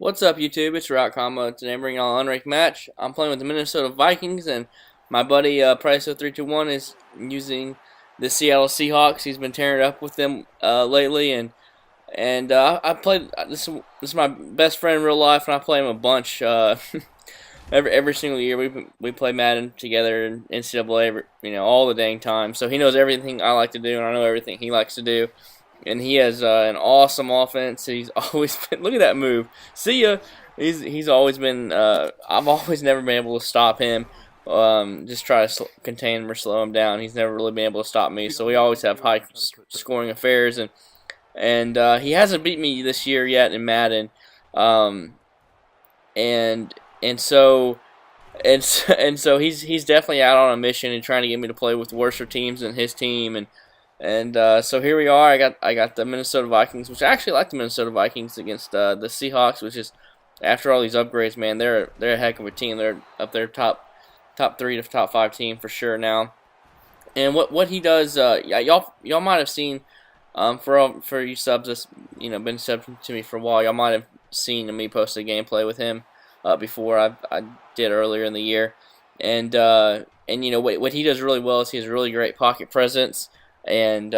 What's up, YouTube? It's Rock Combo. Today I'm bringing y'all an unranked match. I'm playing with the Minnesota Vikings, and my buddy Price0321 is using the Seattle Seahawks. He's been tearing it up with them lately, and I played. This is my best friend in real life, and I play him a bunch. Every single year we play Madden together in NCAA, all the dang time. So he knows everything I like to do, and I know everything he likes to do. And he has an awesome offense. He's always been. Look at that move. See ya. He's always been. I've always never been able to stop him. Just try to contain him or slow him down. He's never really been able to stop me. So we always have high scoring affairs, and he hasn't beat me this year yet in Madden. Um, and and so and so he's definitely out on a mission and trying to get me to play with worser teams than his team, and so here we are. I got the Minnesota Vikings, which I actually like the Minnesota Vikings against the Seahawks, which is, after all these upgrades, man, they're a heck of a team. They're up there top 3 to top 5 team for sure now. And what he does, yeah, y'all might have seen, for you subs that's been subbed to me for a while, y'all might have seen me post a gameplay with him before. I did earlier in the year, and what he does really well is he has really great pocket presence, and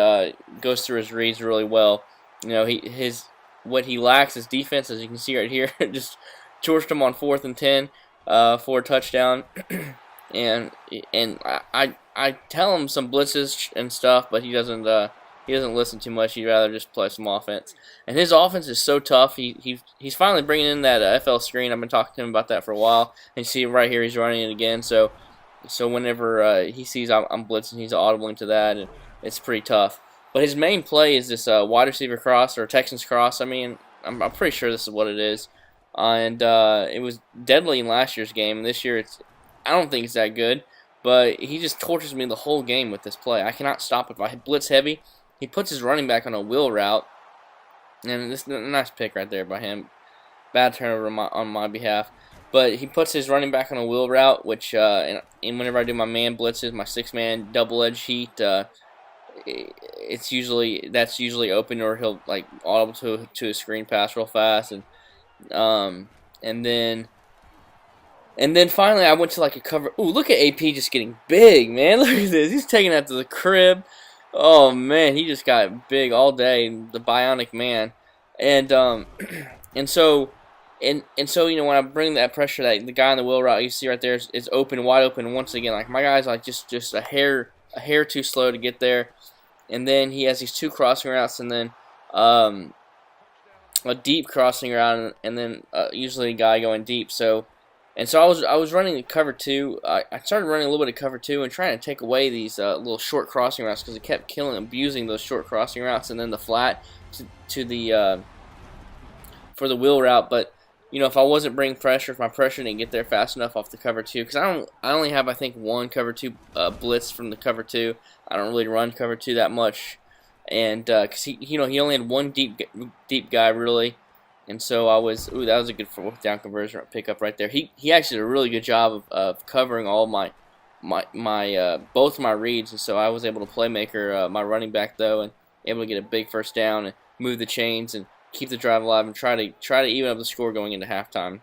goes through his reads really well. What he lacks is defense, as you can see right here. Just torched him on 4th and 10 for a touchdown, and I tell him some blitzes and stuff, but he doesn't listen too much. He'd rather just play some offense. And his offense is so tough. He's finally bringing in that FL screen. I've been talking to him about that for a while. And you see right here, he's running it again. So whenever he sees I'm blitzing, he's audibling to that, and it's pretty tough. But his main play is this wide receiver cross, or Texans cross. I mean, I'm pretty sure this is what it is. And it was deadly in last year's game. And this year, I don't think it's that good. But he just tortures me the whole game with this play. I cannot stop it. If I blitz heavy, he puts his running back on a wheel route. And this is a nice pick right there by him. Bad turnover on my behalf. But he puts his running back on a wheel route, which, and whenever I do my man blitzes, my 6-man double-edge heat, that's usually open, or he'll like audible to a screen pass real fast, and then finally I went to like a cover. Ooh, look at AP just getting big, man. Look at this. He's taking that to the crib. Oh man, he just got big all day, the bionic man. And and so when I bring that pressure, that the guy on the wheel route you see right there is open, wide open once again. Like, my guy's like just a hair too slow to get there. And then he has these 2 crossing routes, and then a deep crossing route, and then usually a guy going deep. So I was running cover 2. I started running a little bit of cover 2 and trying to take away these little short crossing routes, because it kept abusing those short crossing routes, and then the flat to the for the wheel route. But if I wasn't bringing pressure, if my pressure didn't get there fast enough off the cover 2, because I only have, I think, 1 cover 2 blitz from the cover 2. I don't really run cover 2 that much, and because he only had 1 deep guy really. And so that was a good 4th down conversion pickup right there. He actually did a really good job of covering all my both my reads, and so I was able to playmaker my running back, though, and able to get a big 1st down and move the chains and keep the drive alive and try to even up the score going into halftime.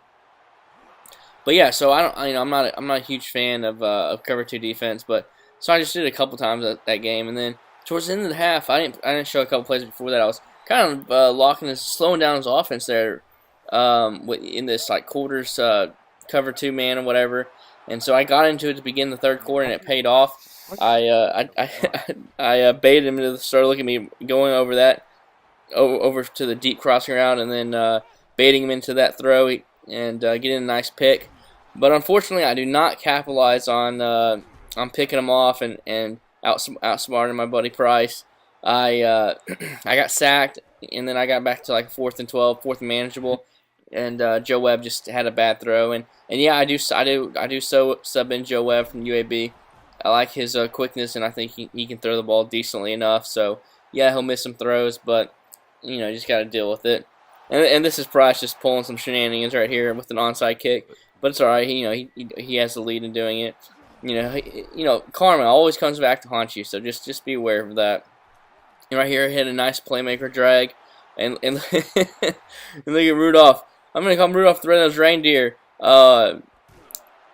But yeah, so I'm not a huge fan of cover 2 defense, but so I just did it a couple times that game, and then towards the end of the half, I didn't show a couple plays before that. I was kind of slowing down his offense there, in this like quarters cover 2 man or whatever, and so I got into it to begin the 3rd quarter, and it paid off. I baited him into started looking at me going over to the deep crossing route, and then baiting him into that throw and getting a nice pick. But unfortunately, I do not capitalize on picking him off and outsmarting my buddy Price. I got sacked, and then I got back to like 4th and 12, 4th and manageable, and Joe Webb just had a bad throw, and yeah, I do sub in Joe Webb from UAB. I like his quickness, and I think he can throw the ball decently enough. So yeah, he'll miss some throws, but just got to deal with it. And this is Price just pulling some shenanigans right here with an onside kick, but it's all right. He has the lead in doing it. Karma always comes back to haunt you, so just be aware of that. And right here, hit a nice playmaker drag, and, and look at Rudolph. I'm gonna come Rudolph the Red-Nosed Reindeer.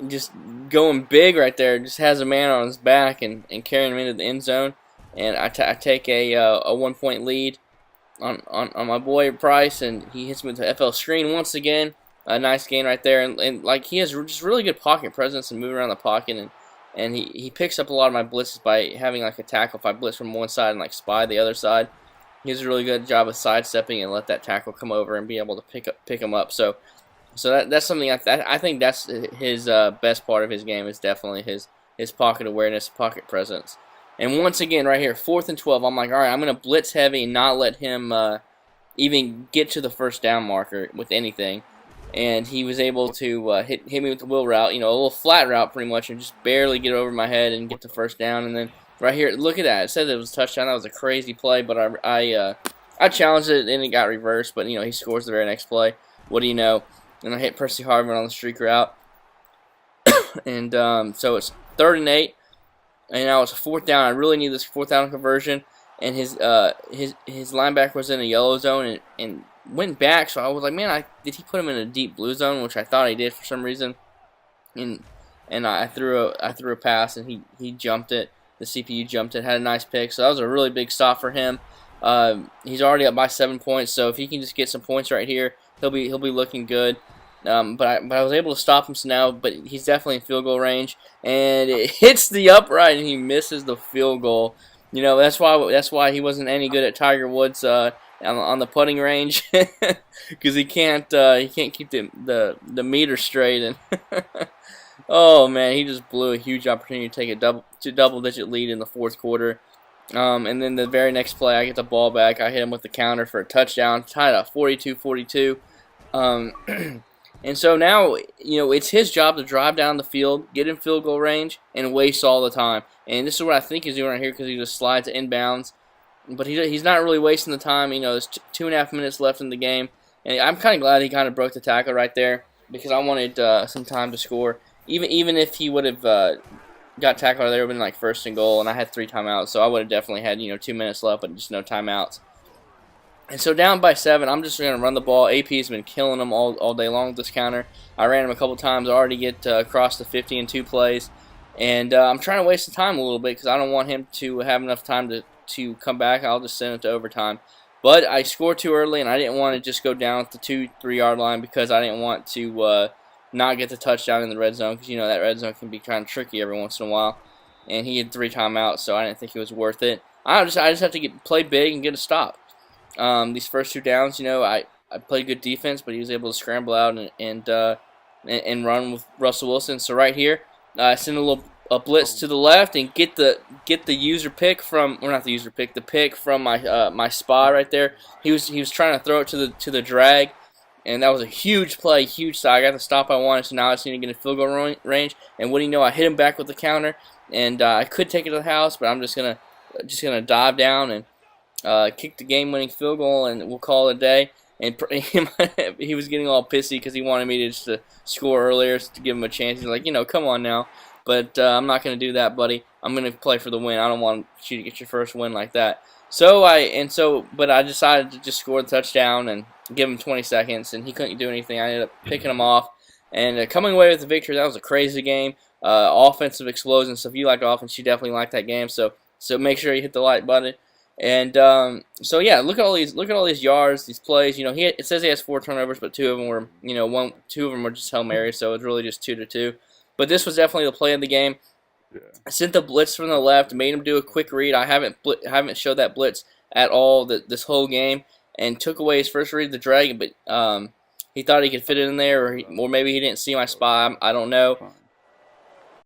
Just going big right there. Just has a man on his back and carrying him into the end zone. And I take a 1-point lead on my boy Price, and he hits me with the FL screen once again. A nice gain right there, and like he has just really good pocket presence and moving around the pocket, and he picks up a lot of my blitzes by having like a tackle. If I blitz from one side and like spy the other side, he does a really good job of sidestepping and let that tackle come over and be able to pick him up. So that's something I think that's his best part of his game, is definitely his pocket awareness, pocket presence. And once again, right here, 4th and 12, I'm like, all right, I'm gonna blitz heavy and not let him even get to the first down marker with anything. And he was able to hit me with the wheel route, you know, a little flat route pretty much, and just barely get over my head and get the first down. And then right here, look at that. It said it was a touchdown. That was a crazy play, but I challenged it and it got reversed. But you know, he scores the very next play. What do you know? And I hit Percy Harvin on the streak route. And so it's 3rd and 8, and now it's a 4th down. I really need this 4th down conversion. And his linebacker was in a yellow zone and went back, so I was like, man, did he put him in a deep blue zone, which I thought he did for some reason. And I threw a pass, and he jumped it. The CPU jumped it, had a nice pick, so that was a really big stop for him. He's already up by 7 points, so if he can just get some points right here, he'll be looking good. But I was able to stop him now, but he's definitely in field goal range, and it hits the upright, and he misses the field goal. You know, that's why he wasn't any good at Tiger Woods on the putting range, because he can't keep the meter straight. And oh man, he just blew a huge opportunity to take a double-digit lead in the 4th quarter. And then the very next play, I get the ball back. I hit him with the counter for a touchdown, tied up 42-42. And so now, you know, it's his job to drive down the field, get in field goal range, and waste all the time. And this is what I think he's doing right here, because he just slides inbounds. But he's not really wasting the time. You know, there's 2.5 minutes left in the game. And I'm kind of glad he kind of broke the tackle right there, because I wanted some time to score. Even if he would have got tackled, there would have been like 1st and goal, and I had 3 timeouts. So I would have definitely had, you know, 2 minutes left, but just no timeouts. And so down by 7, I'm just going to run the ball. AP's been killing them all day long with this counter. I ran him a couple times. I already get across the 50 in 2 plays. And I'm trying to waste the time a little bit, because I don't want him to have enough time to come back. I'll just send it to overtime. But I scored too early, and I didn't want to just go down at the 2-3 yard line, because I didn't want to not get the touchdown in the red zone, because you know that red zone can be kind of tricky every once in a while. And he had 3 timeouts, so I didn't think it was worth it. I just have to play big and get a stop. These first 2 downs, you know, I played good defense, but he was able to scramble out and run with Russell Wilson. So right here, I send a blitz to the left and get the user pick from, or not the user pick, the pick from my spy right there. He was trying to throw it to the drag, and that was a huge play, huge side. I got the stop I wanted, so now I just need to get a field goal range. And what do you know? I hit him back with the counter, and I could take it to the house, but I'm just gonna dive down and kick the game-winning field goal, and we'll call it a day. And he was getting all pissy because he wanted me to score earlier to give him a chance. He's like, you know, come on now. But I'm not going to do that, buddy. I'm going to play for the win. I don't want you to get your first win like that. But I decided to just score the touchdown and give him 20 seconds, and he couldn't do anything. I ended up picking him off and coming away with the victory. That was a crazy game. Offensive explosion. So if you like offense, you definitely like that game. So make sure you hit the like button. And so yeah, look at all these yards, these plays. You know, it says he has 4 turnovers, but 2 of them were, you know, 2 of them were just Hail Mary, so it's really just 2-2. But this was definitely the play of the game. Yeah. I sent the blitz from the left, made him do a quick read. I haven't showed that blitz at all this whole game, and took away his first read of the drag. But he thought he could fit it in there, or maybe he didn't see my spy. I don't know.